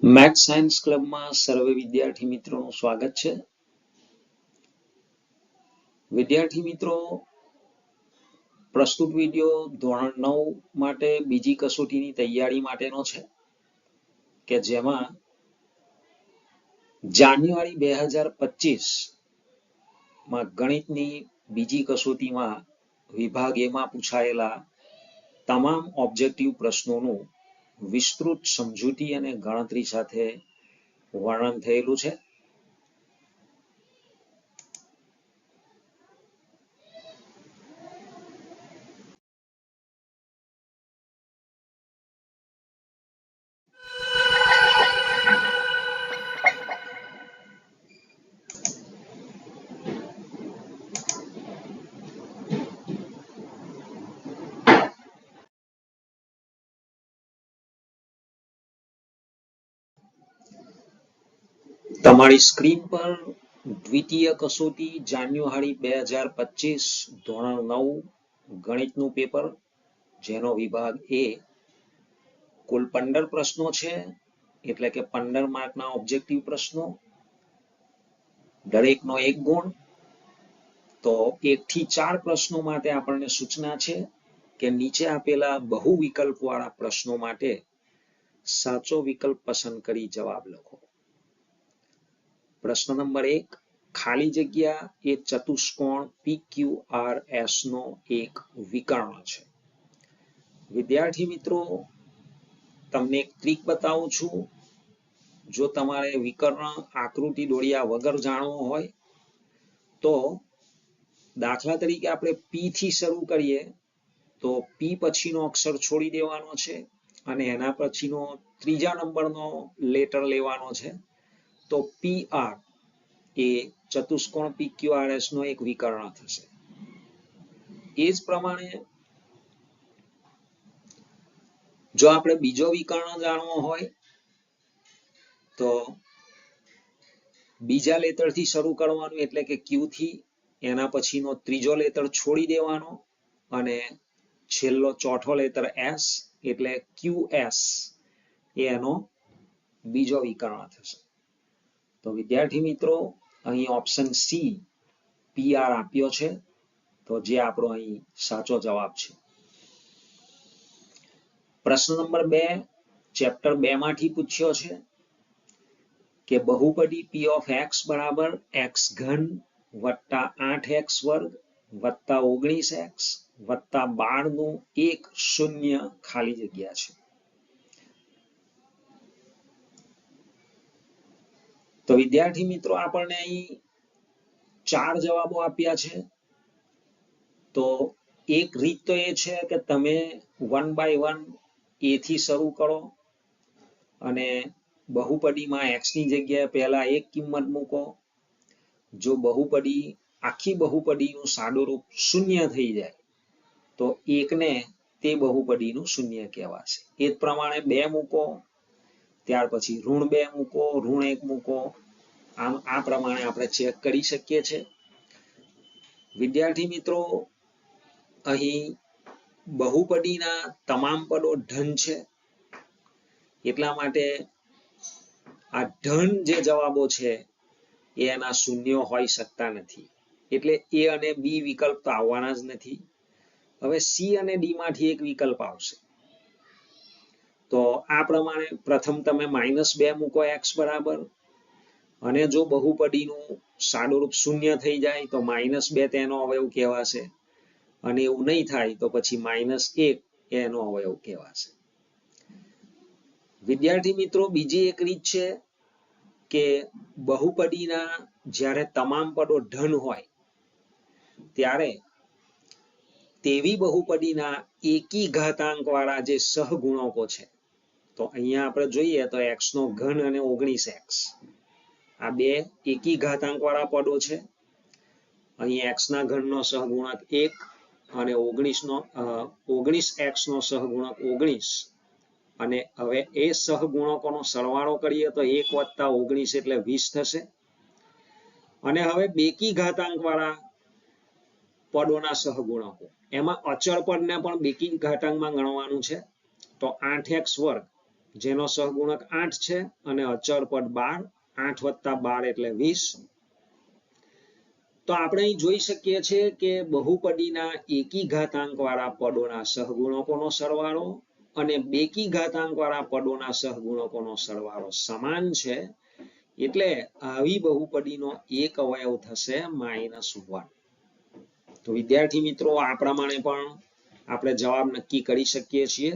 Maths science ક્લબમાં સર્વે વિદ્યાર્થી મિત્રોનું સ્વાગત છે. વિદ્યાર્થી મિત્રો, પ્રસ્તુત વિડિયો ધોરણ 9 માટે બીજી કસોટીની તૈયારી માટેનો છે કે જેમાં જાન્યુઆરી 2025 માં ગણિતની બીજી કસોટીમાં વિભાગ A માં પૂછાયેલા તમામ ઓબ્જેક્ટિવ પ્રશ્નોનું વિસ્તૃત સમજૂતી અને ગણતરી સાથે વર્ણન થયેલું છે. તમારી સ્ક્રીન પર દ્વિતીય કસોટી જાન્યુઆરી 2025 ધોરણ 9 ગણિતનું પેપર, જેનો વિભાગ A કુલ 15 પ્રશ્નો છે, એટલે કે 15 માર્કના ઓબ્જેક્ટિવ પ્રશ્નો, દરેકનો 1 ગુણ. તો 1 થી 4 પ્રશ્નો માટે આપણને સૂચના છે કે નીચે આપેલા બહુ વિકલ્પવાળા પ્રશ્નો માટે સાચો વિકલ્પ પસંદ કરી જવાબ લખો. પ્રશ્ન નંબર 1, ખાલી જગ્યા એ ચતુષ્કોણ PQRS નો એક વિકર્ણ છે. વિદ્યાર્થી મિત્રો, તમને એક ટ્રીક બતાવું છું. જો તમારે વિકર્ણ આકૃતિ દોર્યા વગર જાણવો હોય તો દાખલા તરીકે આપણે P થી શરૂ કરીએ તો P પછીનો અક્ષર છોડી દેવાનો છે અને એના પછીનો ત્રીજા નંબરનો લેટર લેવાનો છે. તો PR એ ચતુષ્કોણ PQRS નો એક વિકર્ણ થશે. એ જ પ્રમાણે જો આપણે બીજો વિકર્ણ જાણવો હોય તો બીજા લેટરથી શરૂ કરવાનું, એટલે કે Q થી. એના પછીનો ત્રીજો લેટર છોડી દેવાનો અને છેલ્લો ચોથો લેટર S, એટલે QS એ એનો બીજો વિકર્ણ થશે. તો વિદ્યાર્થી મિત્રો, અહીં ઓપ્શન C PR આપ્યો છે, તો જે આપણો અહીં સાચો જવાબ છે. પ્રશ્ન નંબર 2 ચેપ્ટર 2 માંથી પૂછ્યો છે કે બહુપદી P of x બરાબર x ઘન વત્તા 8x વર્ગ વત્તા 19x વત્તા 12 નું એક શૂન્ય ખાલી જગ્યા છે. તો વિદ્યાર્થી મિત્રો, આપણને અહીં 4 જવાબો આપ્યા છે. તો એક રીત તો એ છે કે તમે 1 by 1 A થી શરૂ કરો અને બહુપદીમાં x ની જગ્યાએ પહેલા એક કિંમત મૂકો. જો બહુપદી આખી બહુપદીનું સાદુરૂપ શૂન્ય થઈ જાય તો એકને તે બહુપદીનું શૂન્ય કહેવાશે. એ જ પ્રમાણે 2 મૂકો, ત્યાર પછી -2 મૂકો, -1 મૂકો. આમ આ પ્રમાણે આપણે ચેક કરી શકીએ છીએ. વિદ્યાર્થી મિત્રો, અહીં બહુપદીના તમામ પદો ધન છે, એટલા માટે આ ધન જે જવાબો છે એના શૂન્યો હોઈ શકતા નથી, એટલે A અને B વિકલ્પ તો આવવાના જ નથી. હવે C અને D માંથી એક વિકલ્પ આવશે. તો આ પ્રમાણે પ્રથમ તમે -2 મૂકો x બરાબર, અને જો બહુપદીનું સાદુરૂપ શૂન્ય થઈ જાય તો -2 તેનો અવયવ કહેવાશે, અને એવું નહીં થાય તો પછી -1 એનો અવયવ કહેવાશે. વિદ્યાર્થી મિત્રો, બીજી એક રીત છે કે બહુપદીના જ્યારે તમામ પદો ધન હોય ત્યારે તેવી બહુપદીના એકી ઘાતાંક વાળા જે સહગુણકો છે, તો અહીંયા આપણે જોઈએ તો x નો ઘન અને 19x, આ બે એકી ઘાતાંક વાળા પદો છે. અહીં x ના ઘનનો સહગુણક 1 અને 19x નો સહગુણક 19, અને હવે એ સહગુણકોનો સરવાળો કરીએ તો 1 વત્તા 19 એટલે 20 થશે. અને હવે બેકી ઘાતાંક વાળા પદોના સહગુણકો, એમાં અચળ પદને પણ બેકી ઘાતાંકમાં ગણવાનું છે. તો 8x વર્ગ જેનો સહગુણક 8 છે અને અચળ પદ 12, 8 + 12 એટલે 20. તો આપણે અહીં જોઈ શકીએ છીએ કે બહુપદીના એકી ઘાતાંક વાળા પદોના સહગુણકોનો સરવાળો અને બેકી ઘાતાંક વાળા પદોના સહગુણકોનો સરવાળો સમાન છે, એટલે આવી બહુપદીનો એક અવયવ થશે -1. તો વિદ્યાર્થી મિત્રો, આ પ્રમાણે પણ આપણે જવાબ નક્કી કરી શકીએ છીએ.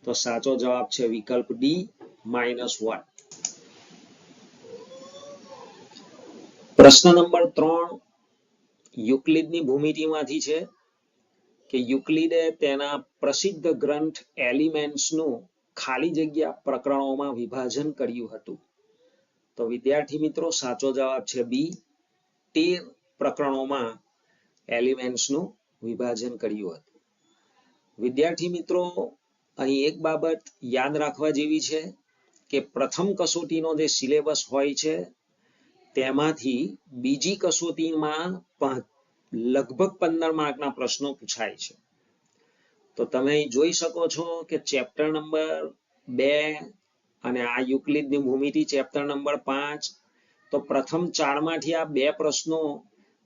તો સાચો જવાબ છે વિકલ્પ ડી, -1. પ્રશ્ન નંબર 3 યુક્લિડની ભૂમિતિમાંથી છે કે યુક્લિડે તેના પ્રસિદ્ધ ગ્રંથ એલિમેન્ટ્સનું ખાલી જગ્યા પ્રકરણોમાં વિભાજન કર્યું હતું. તો વિદ્યાર્થી મિત્રો, સાચો જવાબ છે બી, 13 પ્રકરણોમાં એલિમેન્ટ્સનું વિભાજન કર્યું હતું. વિદ્યાર્થી મિત્રો, અહીં એક બાબત યાદ રાખવા જેવી છે કે પ્રથમ કસોટીનો જે સિલેબસ હોય છે તેમાંથી બીજી કસોટીમાં લગભગ 15 માર્કના પ્રશ્નો પૂછાય છે. તો તમે જોઈ શકો છો કે ચેપ્ટર નંબર 2 અને આ યુક્લિડની ભૂમિતિ ચેપ્ટર નંબર 5, તો પ્રથમ 4 માંથી આ 2 પ્રશ્નો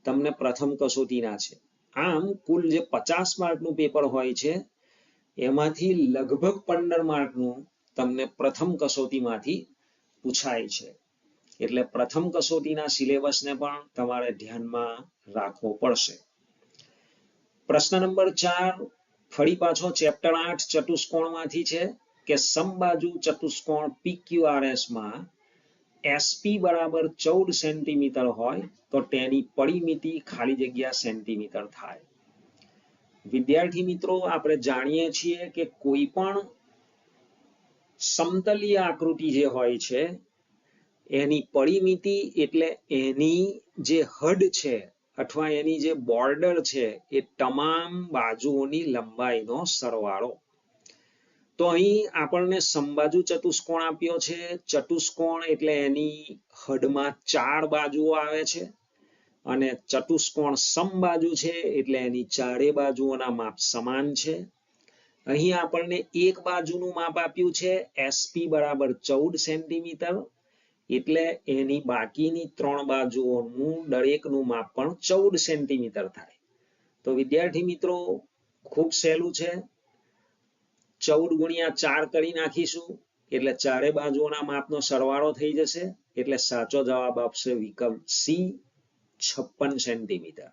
તમને પ્રથમ કસોટીના છે. આમ કુલ જે 50 માર્કનું પેપર હોય છે એમાંથી લગભગ 15 માર્કનું તમને પ્રથમ કસોટીમાંથી પૂછાય છે. એટલે પ્રથમ કસોટીના સિલેબસને પણ તમારે ધ્યાનમાં રાખવો પડશે. પ્રશ્ન નંબર 4 ફરી પાછો ચેપ્ટર 8 ચતુષ્કોણમાંથી છે કે સમબાજુ ચતુષ્કોણ PQRS માં SP બરાબર 14 સેન્ટીમીટર હોય તો તેની પરિમિતિ ખાલી જગ્યા સેન્ટીમીટર થાય. વિદ્યાર્થી મિત્રો, આપણે જાણીએ છીએ કે કોઈ પણ સમતલીય આકૃતિ જે હોય છે એની પરિમિતિ એટલે એની જે હદ છે અથવા એની જે બોર્ડર છે એ તમામ બાજુઓની લંબાઈનો સરવાળો. તો અહીં આપણને સમબાજુ ચતુષ્કોણ આપ્યો છે. ચતુષ્કોણ એટલે એની હદમાં 4 બાજુઓ આવે છે અને ચતુષ્કોણ સમબાજુ છે એટલે એની ચારે બાજુઓના માપ સમાન છે. અહીં આપણને એક બાજુનું માપ આપ્યું છે SP બરાબર 14 સેન્ટીમીટર, એટલે એની બાકીની 3 બાજુઓનું દરેકનું માપ પણ 14 સેન્ટીમીટર થાય. તો વિદ્યાર્થી મિત્રો, ખૂબ સહેલું છે. 14 × 4 કરી નાખીશું એટલે ચારે બાજુઓના માપનો સરવાળો થઈ જશે. એટલે સાચો જવાબ આપશે વિકલ્પ સી, 56 સેન્ટીમીટર.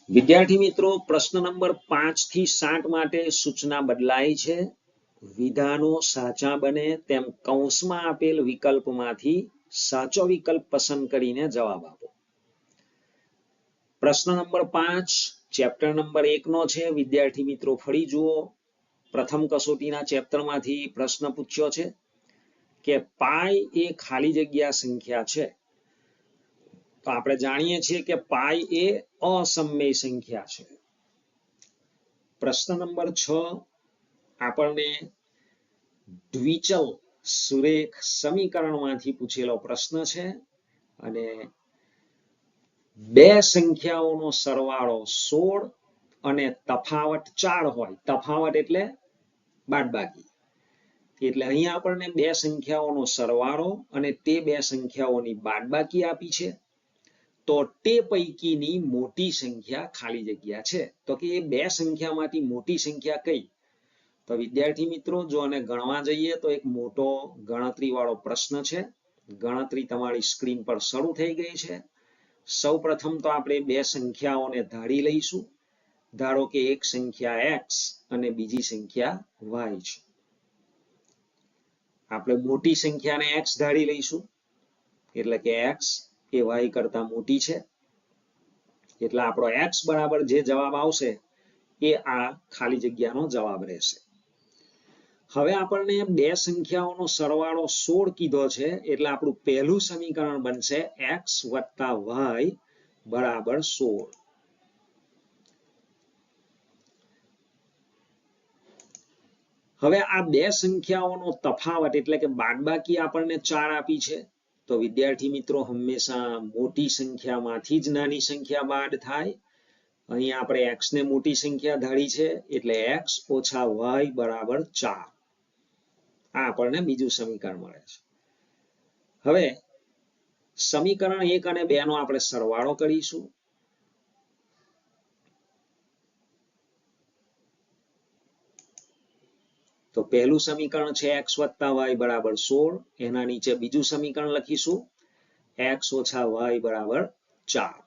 વિદ્યાર્થી મિત્રો, પ્રશ્ન નંબર 5 થી 7 માટે સૂચના બદલાઈ છે. વિધાનો સાચા બને તેમ કૌંસમાં આપેલ વિકલ્પમાંથી સાચો વિકલ્પ પસંદ કરીને જવાબ આપો. પ્રશ્ન નંબર 5 ચેપ્ટર નંબર 1 નો છે. વિદ્યાર્થી મિત્રો, ફરી જુઓ. પ્રથમ કસોટીના ચેપ્ટરમાંથી પ્રશ્ન પૂછ્યો છે કે પાઈ એ ખાલી જગ્યા સંખ્યા છે. તો આપણે જાણીએ છીએ કે પાઈ એ અસમમેય સંખ્યા છે. પ્રશ્ન નંબર 6 આપણને દ્વિચલ સુરેખ સમીકરણમાંથી પૂછેલો પ્રશ્ન છે અને બે સંખ્યાઓનો સરવાળો 16 અને તફાવત 4 હોય. તફાવત એટલે બાદબાકી. એટલે અહીંયા આપણને બે સંખ્યાઓનો સરવાળો અને તે બે સંખ્યાઓની બાદબાકી આપી છે. તો તે પૈકીની મોટી સંખ્યા ખાલી જગ્યા છે. તો કે એ બે સંખ્યામાંથી મોટી સંખ્યા કઈ? તો વિદ્યાર્થી મિત્રો, જો આને ગણવા જઈએ તો એક મોટો ગણતરી વાળો પ્રશ્ન છે. ગણતરી તમારી સ્ક્રીન પર શરૂ થઈ ગઈ છે. સૌ પ્રથમ તો આપણે બે સંખ્યાઓને ધારી લઈશું. ધારો કે એક સંખ્યા x અને બીજી સંખ્યા y છે. આપણે મોટી સંખ્યાને x ધારી લઈશું, એટલે કે x એ y કરતા મોટી છે. એટલે આપણો x બરાબર જે જવાબ આવશે એ આ ખાલી જગ્યાનો જવાબ રહેશે. હવે આપણને બે સંખ્યાઓનો સરવાળો 16 કીધો છે, એટલે આપણું પહેલું સમીકરણ બનશે x + y બરાબર 16. હવે આ બે સંખ્યાઓનો તફાવત એટલે કે બાદબાકી આપણને 4 આપી છે. તો વિદ્યાર્થી મિત્રો હંમેશા મોટી સંખ્યામાંથી જ નાની સંખ્યા બાદ થાય. અહીં આપણે x ને મોટી સંખ્યા ધારી છે એટલે x ઓછા y બરાબર 4. આ આપણને બીજું સમીકરણ મળે છે. હવે સમીકરણ 1 અને 2 નો આપણે સરવાળો કરીશું. તો પહેલું સમીકરણ છે x વત્તા y બરાબર 16. એના નીચે બીજું સમીકરણ લખીશું x ઓછા y બરાબર 4.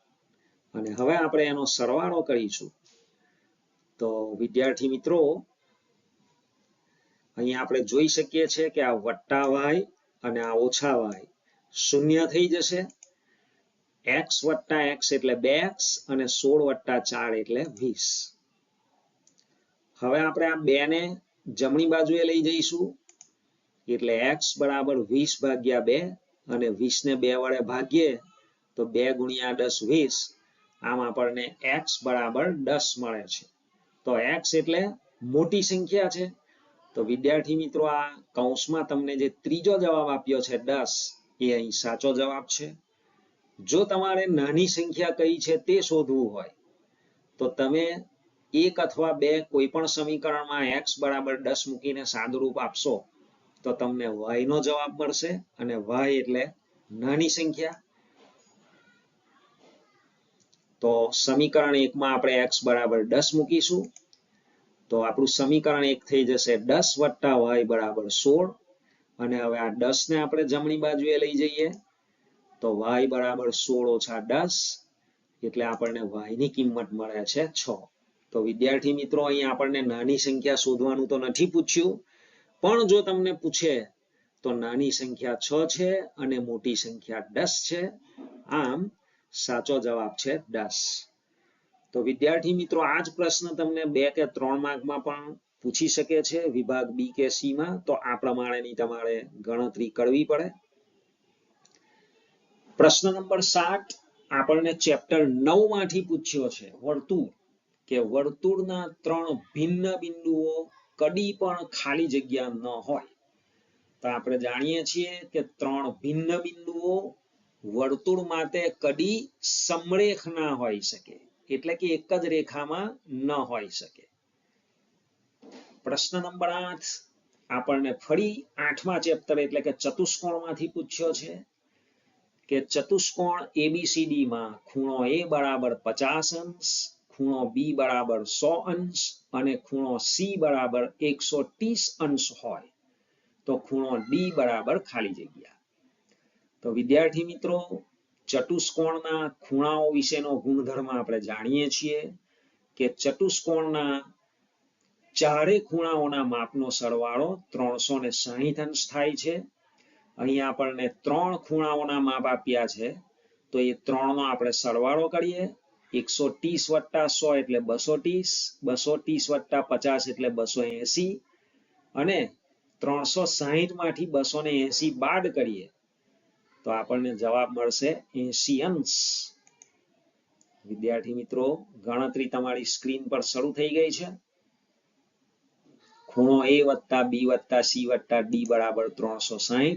અને હવે આપણે એનો સરવાળો કરીશું. તો વિદ્યાર્થી મિત્રો અહીં આપણે જોઈ શકીએ છીએ કે આ વત્તા y અને આ ઓછા y શૂન્ય થઈ જશે. x વત્તા x એટલે 2x અને 16 વત્તા 4 એટલે 20. હવે આપણે આ 2 ને જમણી બાજુએ લઈ જઈશું એટલે x બરાબર 20 ભાગ્યા 2 અને 20 ને 2 વડે ભાગીએ તો 2 ગુણ્યા 10 20. આમ આપણને x બરાબર 10 મળે છે. તો x એટલે મોટી સંખ્યા છે. તો વિદ્યાર્થી મિત્રો આ કૌંસમાં તમને જે ત્રીજો જવાબ આપ્યો છે 10 એ અહીં સાચો જવાબ છે. જો તમારે નાની સંખ્યા કઈ છે તે શોધવું હોય તો તમે 1 અથવા 2 કોઈ પણ સમીકરણમાં x બરાબર 10 મૂકીને સાદુરૂપ આપશો તો તમને y નો જવાબ મળશે અને y એટલે નાની સંખ્યા. તો સમીકરણ 1 માં આપણે x બરાબર 10 મૂકીશું તો આપણું સમીકરણ 1 થઈ જશે 10 વત્તા y બરાબર 16. અને હવે આ 10 ને આપણે જમણી બાજુએ લઈ જઈએ તો y બરાબર 16 ઓછા 10 એટલે આપણને y ની કિંમત મળે છે 6. તો વિદ્યાર્થી મિત્રો અહીં આપણને નાની સંખ્યા શોધવાનું તો નથી પૂછ્યું, પણ જો તમને પૂછે તો નાની સંખ્યા 6 છે અને મોટી સંખ્યા 10 છે. આમ સાચો જવાબ છે 10. તો વિદ્યાર્થી મિત્રો આ જ પ્રશ્ન તમને 2 કે 3 માર્કમાં પણ પૂછી શકે છે વિભાગ B કે C માં. તો આ પ્રમાણેની તમારે ગણતરી કરવી પડે. પ્રશ્ન નંબર 7 આપણને ચેપ્ટર 9 માંથી પૂછ્યો છે વર્તુળ, કે વર્તુળના 3 ભિન્ન બિંદુઓ કદી પણ ખાલી જગ્યા ન હોય. તો આપણે જાણીએ છીએ કે 3 ભિન્ન બિંદુઓ વર્તુળ માટે કદી સમરેખ ના હોઈ શકે, એટલે કે એક જ રેખામાં ન હોઈ શકે. પ્રશ્ન નંબર 8 આપણને ફરી 8મા ચેપ્ટર એટલે કે ચતુષ્કોણમાંથી પૂછ્યો છે કે ચતુષ્કોણ ABCD માં ખૂણો A બરાબર 50 અંશ, ખૂણો B બરાબર 100 અંશ અને ખૂણો C બરાબર 130 અંશ હોય તો ખૂણો D બરાબર ખાલી જગ્યા. તો વિદ્યાર્થી મિત્રો ચતુષ્કોણના ખૂણાઓ વિશેનો ગુણધર્મ આપણે જાણીએ છીએ કે ચતુષ્કોણના ચારે ખૂણાઓના માપનો સરવાળો 360 અંશ થાય છે. અહીં આપણને 3 ખૂણાઓના માપ આપ્યા છે તો એ 3 નો આપણે સરવાળો કરીએ. 130 વત્તા 100 એટલે 230, 230 વત્તા 50 એટલે 280 અને 360 માંથી 280 બાદ કરીએ તો આપણને જવાબ મળશે 80 અંશ. વિદ્યાર્થી મિત્રો ગણતરી તમારી સ્ક્રીન પર શરૂ થઈ ગઈ છે. ખૂણો A વત્તા B વત્તા C વત્તા D બરાબર 360.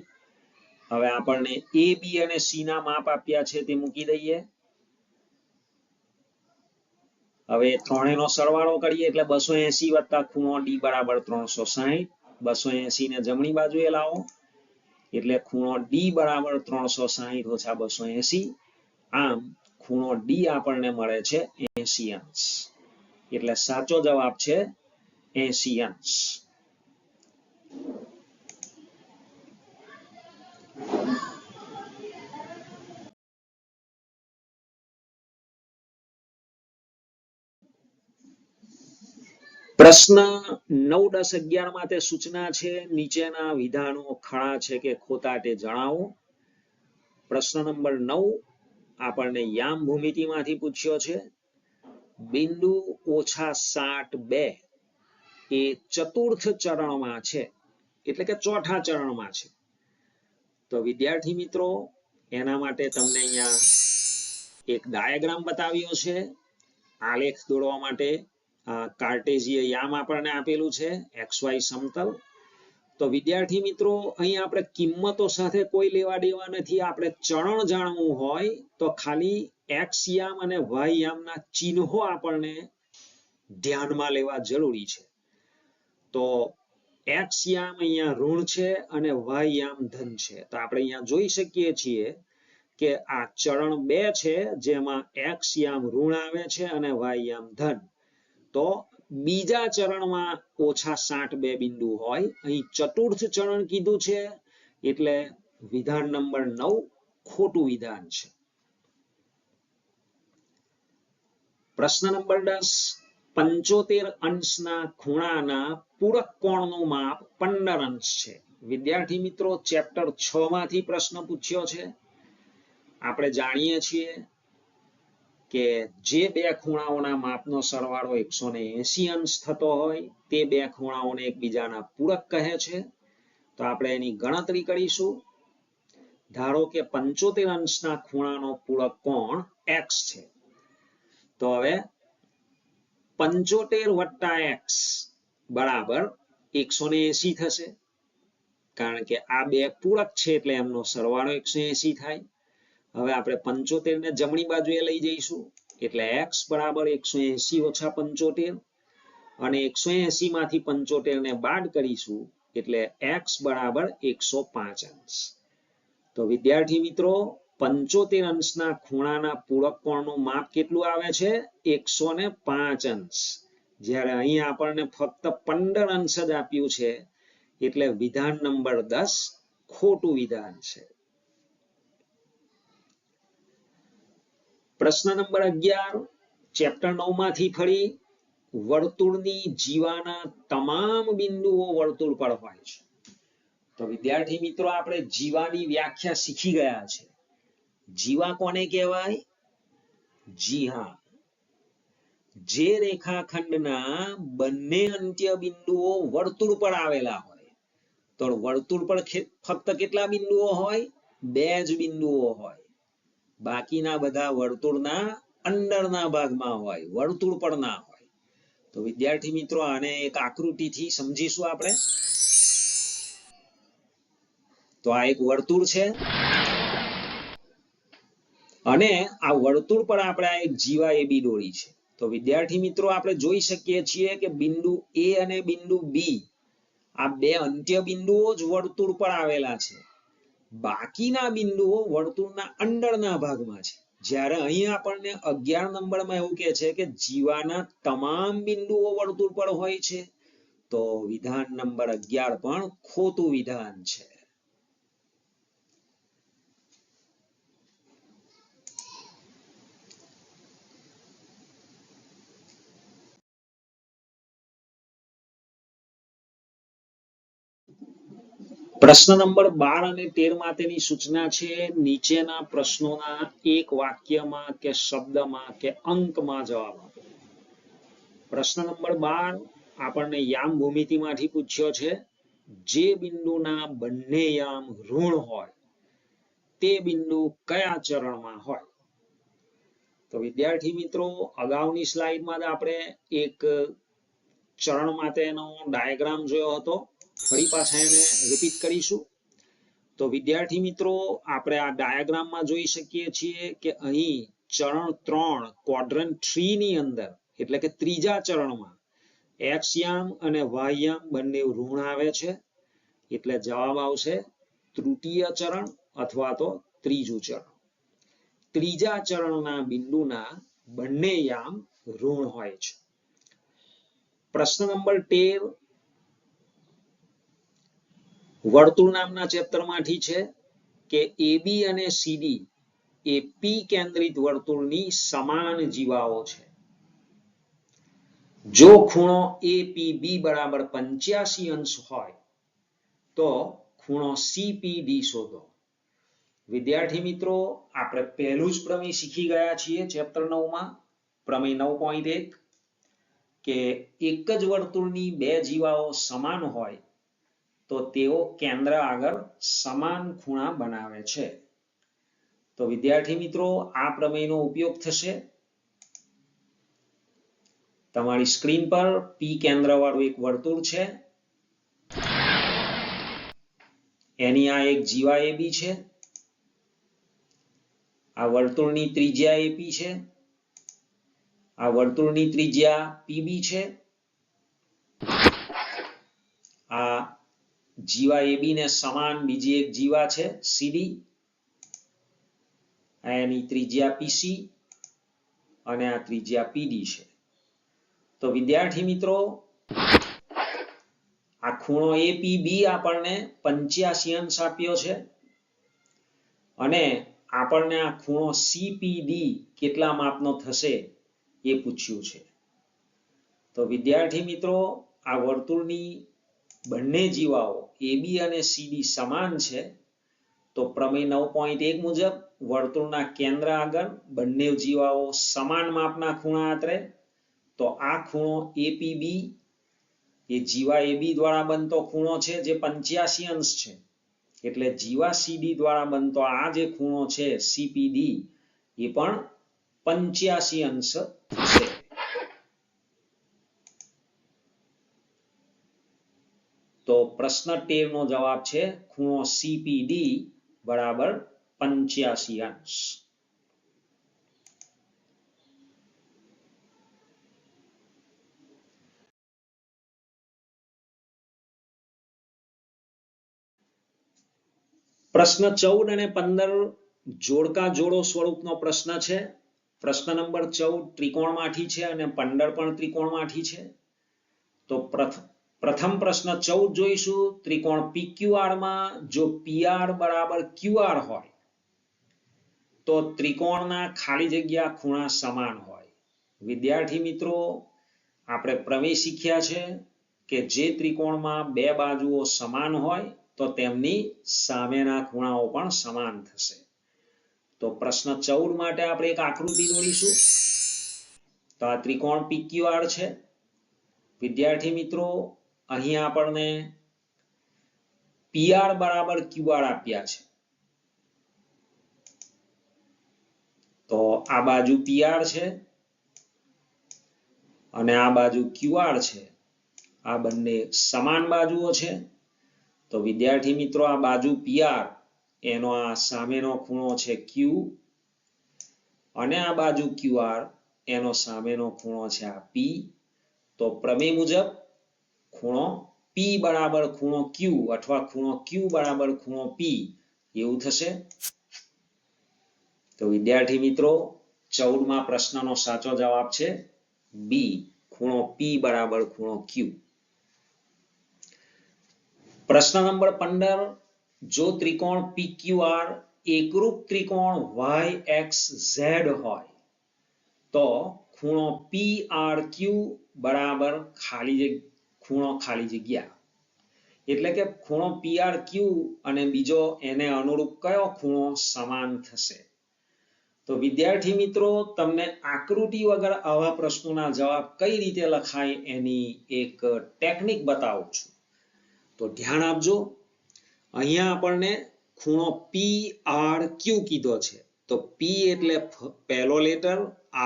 હવે આપણને A, B અને C ના માપ આપ્યા છે તે મૂકી દઈએ. હવે ત્રણેયનો સરવાળો કરીએ એટલે 280 વત્તા ખૂણો D બરાબર 360. 280 ને જમણી બાજુએ લાવો એટલે ખૂણો D બરાબર 360 ઓછા 280. આમ ખૂણો D આપણને મળે છે 80 અંશ. એટલે સાચો જવાબ છે 80 અંશ. પ્રશ્ન 9, 10, 11 માટે સૂચના છે નીચેના વિધાનો ખરા છે કે ખોટા તે જણાવો. પ્રશ્ન નંબર 9 આપણને યામ ભૂમિતિમાંથી પૂછ્યો છે. બિંદુ -7, 2 એ ચતુર્થ ચરણમાં છે, એટલે કે ચોથા ચરણમાં છે. તો વિદ્યાર્થી મિત્રો એના માટે તમને અહીંયા એક ડાયાગ્રામ બતાવ્યો છે. આલેખ દોરવા માટે કાર્ટેશીય યામ આપણને આપેલું છે XY સમતલ. તો વિદ્યાર્થી મિત્રો અહીં આપણે કિંમતો સાથે કોઈ લેવા દેવા નથી. આપણે ચરણ જાણવું હોય તો ખાલી એક્સ યામ અને વાય યામના ચિહ્નો આપણને ધ્યાનમાં લેવા જરૂરી છે. તો એક્સ યામ અહીંયા ઋણ છે અને વાય યામ ધન છે. તો આપણે અહીંયા જોઈ શકીએ છીએ કે આ ચરણ 2 છે જેમાં એક્સ યામ ઋણ આવે છે અને વાય યામ ધન. તો બીજા ચરણમાં -62 બિંદુ હોય. અહીં ચતુર્થ ચરણ કીધું છે એટલે વિધાન નંબર 9 ખોટું વિધાન છે. પ્રશ્ન નંબર 10, 75 અંશના ખૂણાના પૂરક કોણનું માપ 15 અંશ છે. વિદ્યાર્થી મિત્રો ચેપ્ટર 6 માંથી પ્રશ્ન પૂછ્યો છે. આપણે જાણીએ છીએ કે જે બે ખૂણાઓના માપનો સરવાળો 180 અંશ થતો હોય તે બે ખૂણાઓને એકબીજાના પૂરક કહે છે. તો આપણે એની ગણતરી કરીશું. ધારો કે 75 અંશના ખૂણાનો પૂરક કોણ x છે. તો હવે 75 + x બરાબર 180 થશે. કારણ કે આ બે પૂરક છે એટલે એમનો સરવાળો 180 થાય. હવે આપણે 75 ને જમણી બાજુએ લઈ જઈશું એટલે x બરાબર 180 - 75 અને 180 માંથી 75 ને બાદ કરીશું એટલે x બરાબર 105 અંશ. તો વિદ્યાર્થી મિત્રો 75 અંશના ખૂણાના પૂરક કોણનું માપ કેટલું આવે છે? 105 અંશ. જ્યારે અહીં આપણને ફક્ત 15 અંશ જ આપ્યું છે એટલે વિધાન નંબર 10 ખોટું વિધાન છે. પ્રશ્ન નંબર 11, ચેપ્ટર 9 માંથી ફરી વર્તુળની જીવાના તમામ બિંદુઓ વર્તુળ પર હોય છે. તો વિદ્યાર્થી મિત્રો આપણે જીવાની વ્યાખ્યા શીખી ગયા છે. જીવા કોને કહેવાય? જી હા, જે રેખાખંડના બંને અંત્ય બિંદુઓ વર્તુળ પર આવેલા હોય. તો વર્તુળ પર ફક્ત કેટલા બિંદુઓ હોય? 2 જ બિંદુઓ હોય. બાકીના બધા વર્તુળના અંદરના ભાગમાં હોય, વર્તુળ પર ના હોય. તો વિદ્યાર્થી મિત્રો આને એક આકૃતિથી સમજીશું આપણે. તો આ એક વર્તુળ છે અને આ વર્તુળ પર આપણે આ એક જીવા AB દોરી છે. તો વિદ્યાર્થી મિત્રો આપણે જોઈ શકીએ છીએ કે બિંદુ A અને બિંદુ B આ બે અંત્ય બિંદુઓ જ વર્તુળ પર આવેલા છે. બાકીના બિંદુઓ વર્તુળના અંદરના ભાગમાં છે. જ્યારે અહીં આપણને 11 નંબરમાં એવું કહે છે કે જીવાના તમામ બિંદુઓ વર્તુળ પર હોય છે. તો વિધાન નંબર 11 પણ ખોટું વિધાન છે. પ્રશ્ન નંબર 12 અને 13 માટેની સૂચના છે. નીચેના પ્રશ્નોના એક વાક્યમાં કે શબ્દમાં કે અંકમાં જવાબ આપો. પ્રશ્ન નંબર 12 આપણને યામ ભૂમિતિમાંથી પૂછ્યો છે. જે બિંદુના બંને યામ ઋણ હોય તે બિંદુ કયા ચરણમાં હોય? તો વિદ્યાર્થી મિત્રો અગાઉની સ્લાઇડમાં આપણે એક ચરણ માટેનો ડાયાગ્રામ જોયો હતો. ફરી પાછા એને રિપીટ કરીશું. તો વિદ્યાર્થી મિત્રો આપણે આ ડાયાગ્રામમાં જોઈ શકીએ છીએ કે અહીં ચરણ 3 ક્વોડ્રન્ટ 3 ની અંદર એટલે કે ત્રીજા ચરણમાં x યામ અને y યામ બંને ઋણ આવે છે. એટલે જવાબ આવશે તૃતીય ચરણ અથવા તો ત્રીજું ચરણ. ત્રીજા ચરણના બિંદુના બંને યામ ઋણ હોય છે. પ્રશ્ન નંબર 13 વર્તુળ નામના ચેપ્ટરમાંથી છે કે AB અને CD એ P કેન્દ્રિત વર્તુળની સમાન જીવાઓ છે. જો ખૂણો APB બરાબર 85 અંશ હોય તો ખૂણો CPD શોધો. વિદ્યાર્થી મિત્રો આપણે પહેલું જ પ્રમેય શીખી ગયા છીએ ચેપ્ટર 9માં, પ્રમેય 9.1 કે એક જ વર્તુળની બે જીવાઓ સમાન હોય તો તેઓ કેન્દ્ર આગળ સમાન ખૂણા બનાવે છે. તો વિદ્યાર્થી મિત્રો આ પ્રમેયનો ઉપયોગ થશે. તમારી સ્ક્રીન પર P કેન્દ્ર વાળું એક વર્તુળ છે એની આ એક જીવા એબી છે, આ વર્તુળની ત્રિજ્યા એપી છે, આ વર્તુળની ત્રિજ્યા પીબી છે, આ જીવા એબી ને સમાન બીજી એક જીવા છે સીડી, એની ત્રિજ્યા પીસી અને આ ત્રિજ્યા પીડી છે. તો વિદ્યાર્થી મિત્રો આ ખૂણો એપીબી આપણને 85 અંશ આપ્યો છે અને આપણને આ ખૂણો સીપીડી કેટલા માપનો થશે એ પૂછ્યું છે. તો વિદ્યાર્થી મિત્રો આ વર્તુળની બંને જીવાઓ એબી અને સીડી સમાન છે. તો પ્રમેય 9.1 મુજબ વર્તુળના કેન્દ્ર આગળ બંને જીવાઓ સમાન માપના ખૂણા આતરે. તો આ ખૂણો એપીબી એ જીવા એબી દ્વારા બનતો ખૂણો છે જે 85 અંશ છે, એટલે જીવા સીડી દ્વારા બનતો આ જે ખૂણો છે સીપીડી એ પણ 85 અંશ છે. તો પ્રશ્ન 13 નો જવાબ છે ખૂણો સીપીડી બરાબર 85 અંશ. પ્રશ્ન 14 અને 15 જોડકા જોડો સ્વરૂપનો પ્રશ્ન છે. પ્રશ્ન નંબર 14 ત્રિકોણમાંથી છે અને 15 પણ ત્રિકોણમાંથી છે. તો પ્રથમ પ્રશ્ન 14 જોઈશું. ત્રિકોણ PQR માં જો PR બરાબર QR હોય તો ત્રિકોણના ખાલી જગ્યા ખૂણા સમાન હોય. વિદ્યાર્થી મિત્રો આપણે પ્રમેય શીખ્યા છે કે જે ત્રિકોણમાં બે બાજુઓ સમાન હોય તો તેમની સામેના ખૂણાઓ પણ સમાન થશે. તો પ્રશ્ન 14 માટે આપણે એક આકૃતિ દોરીશું. તો આ ત્રિકોણ PQR છે. વિદ્યાર્થી મિત્રો અહીં આપણને PR બરાબર QR આપ્યા છે. તો આ બાજુ PR છે અને આ બાજુ QR છે. આ બંને સમાન બાજુઓ છે. તો વિદ્યાર્થી મિત્રો આ બાજુ PR એનો આ સામેનો ખૂણો છે Q અને આ બાજુ QR એનો સામેનો ખૂણો છે આ P. તો પ્રમેય મુજબ ખૂણો P બરાબર ખૂણો Q અથવા ખૂણો Q બરાબર ખૂણો P એવું થશે. તો વિદ્યાર્થી મિત્રો 14માં પ્રશ્નનો સાચો જવાબ છે B, ખૂણો P બરાબર ખૂણો Q. પ્રશ્ન નંબર 15 જો ત્રિકોણ PQR એકરૂપ ત્રિકોણ YXZ હોય તો ખૂણો PRQ બરાબર ખૂણો ખાલી જગ્યા, એટલે કે ખૂણો PRQ અને બીજો એને અનુરૂપ કયો ખૂણો સમાન થશે. તો વિદ્યાર્થી મિત્રો તમને આકૃતિ વગર આવા પ્રશ્નોના જવાબ કઈ રીતે લખાય એની એક ટેકનિક બતાવું છું. તો ધ્યાન આપજો. અહીંયા આપણને ખૂણો PRQ કીધો છે. તો P એટલે પહેલો લેટર,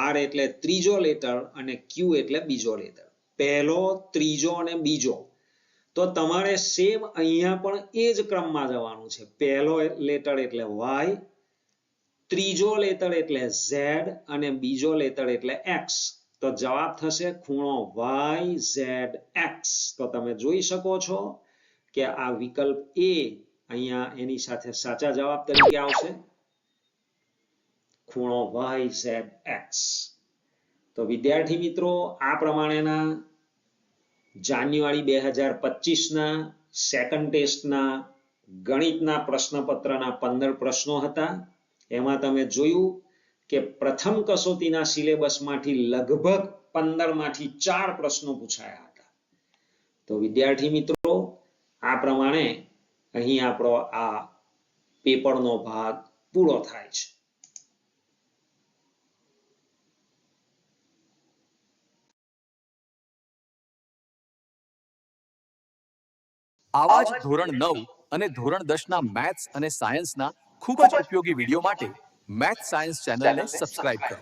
R એટલે ત્રીજો લેટર અને Q એટલે બીજો લેટર. પહેલો, ત્રીજો અને બીજો. તો તમારે સેમ અહીંયા પણ એ જ ક્રમમાં જવાનું છે. પહેલો લેટર એટલે Y, ત્રીજો લેટર એટલે Z અને બીજો લેટર એટલે X. તો જવાબ થશે ખૂણો YZX. તો તમે જોઈ શકો છો કે આ વિકલ્પ A અહીંયા એની સાથે સાચા જવાબ તરીકે આવશે ખૂણો YZX. તો વિદ્યાર્થી મિત્રો આ પ્રમાણેના જાન્યુઆરી 2025ના સેકન્ડ ટેસ્ટના ગણિતના પ્રશ્નપત્રના 15 પ્રશ્નો હતા. એમાં તમે જોયું કે પ્રથમ કસોટીના સિલેબસમાંથી લગભગ 15માંથી 4 પ્રશ્નો પૂછાયા હતા. તો વિદ્યાર્થી મિત્રો આ પ્રમાણે અહીં આપણો આ પેપરનો ભાગ પૂરો થાય છે. આવા જ ધોરણ 9 અને ધોરણ 10ના મેથ્સ અને સાયન્સના ખૂબ જ ઉપયોગી વિડીયો માટે મેથ્સ સાયન્સ ચેનલને સબસ્ક્રાઇબ કરો.